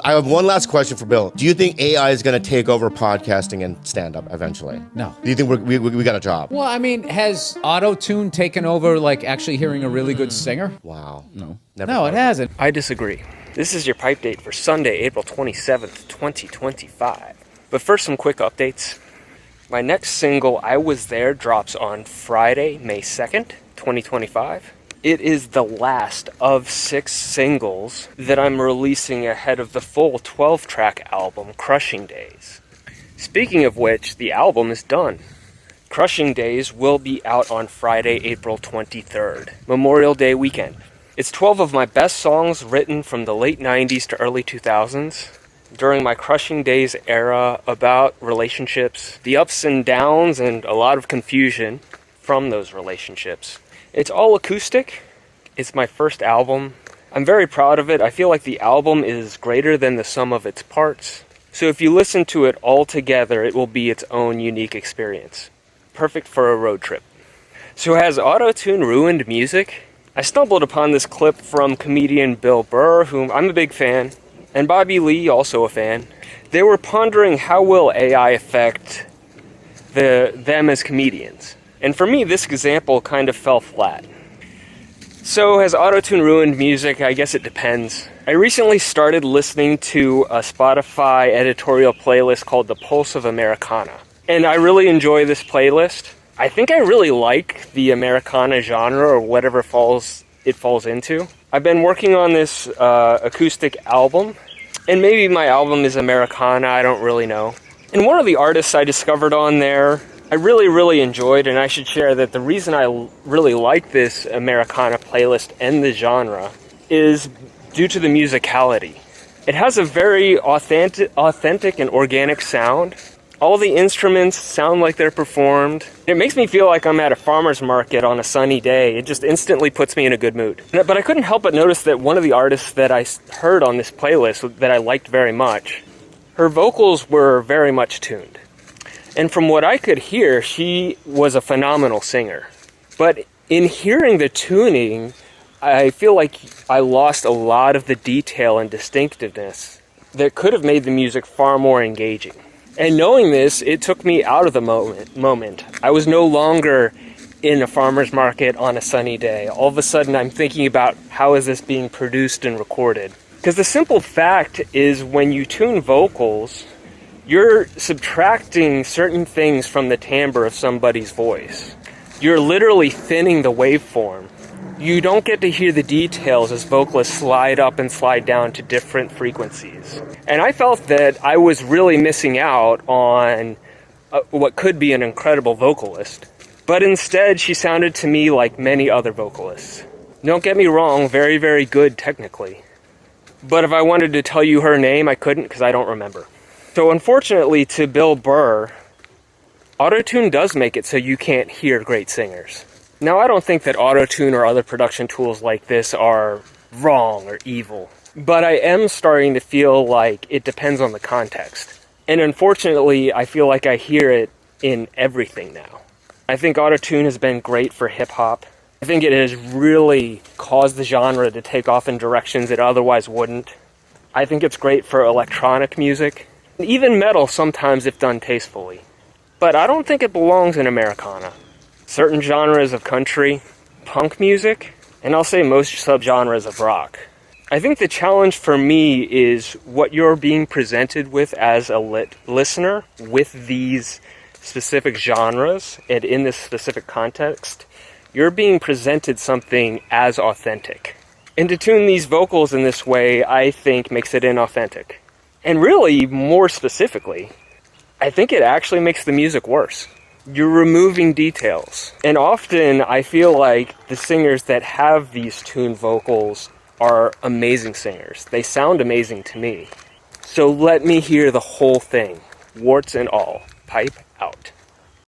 I have one last question for Bill. Do you think AI is going to take over podcasting and stand-up eventually? No. Do you think we got a job? Well, I mean, has autotune taken over, like, actually hearing a really good singer? Wow. No. Never No, it hasn't. I disagree. This is your pipe date for Sunday, April 27th, 2025. But first, some quick updates. My next single, I Was There, drops on Friday, May 2nd, 2025. It is the last of 6 singles that I'm releasing ahead of the full 12-track album, Crushing Days. Speaking of which, the album is done. Crushing Days will be out on Friday, April 23rd, Memorial Day weekend. It's 12 of my best songs written from the late 90s to early 2000s, during my Crushing Days era, about relationships, the ups and downs, and a lot of confusion from those relationships. It's all acoustic. It's my first album. I'm very proud of it. I feel like the album is greater than the sum of its parts. So if you listen to it all together, it will be its own unique experience. Perfect for a road trip. So has autotune ruined music? I stumbled upon this clip from comedian Bill Burr, whom I'm a big fan, and Bobby Lee, also a fan. They were pondering how will AI affect them as comedians. And for me, this example kind of fell flat. So has autotune ruined music? I guess it depends. I recently started listening to a Spotify editorial playlist called The Pulse of Americana. And I really enjoy this playlist. I think I really like the Americana genre, or whatever it falls into. I've been working on this acoustic album, and maybe my album is Americana, I don't really know. And one of the artists I discovered on there, I really enjoyed, and I should share that the reason I really like this Americana playlist and the genre is due to the musicality. It has a very authentic and organic sound. All the instruments sound like they're performed. It makes me feel like I'm at a farmer's market on a sunny day. It just instantly puts me in a good mood. But I couldn't help but notice that one of the artists that I heard on this playlist that I liked very much, her vocals were very much tuned. And from what I could hear, she was a phenomenal singer. But in hearing the tuning, I feel like I lost a lot of the detail and distinctiveness that could have made the music far more engaging. And knowing this, it took me out of the moment. I was no longer in a farmer's market on a sunny day. All of a sudden, I'm thinking about how is this being produced and recorded. Because the simple fact is, when you tune vocals, you're subtracting certain things from the timbre of somebody's voice. You're literally thinning the waveform. You don't get to hear the details as vocalists slide up and slide down to different frequencies. And I felt that I was really missing out on what could be an incredible vocalist. But instead, she sounded to me like many other vocalists. Don't get me wrong, very good technically. But if I wanted to tell you her name, I couldn't because I don't remember. So unfortunately, to Bill Burr, autotune does make it so you can't hear great singers. Now, I don't think that autotune or other production tools like this are wrong or evil, but I am starting to feel like it depends on the context. And unfortunately, I feel like I hear it in everything now. I think autotune has been great for hip-hop. I think it has really caused the genre to take off in directions it otherwise wouldn't. I think it's great for electronic music, even metal sometimes if done tastefully. But I don't think it belongs in Americana. Certain genres of country, punk music, and I'll say most subgenres of rock. I think the challenge for me is what you're being presented with as a listener with these specific genres and in this specific context. You're being presented something as authentic. And to tune these vocals in this way, I think makes it inauthentic. And really, more specifically, I think it actually makes the music worse. You're removing details. And often I feel like the singers that have these tuned vocals are amazing singers. They sound amazing to me. So let me hear the whole thing, warts and all. Pipe out.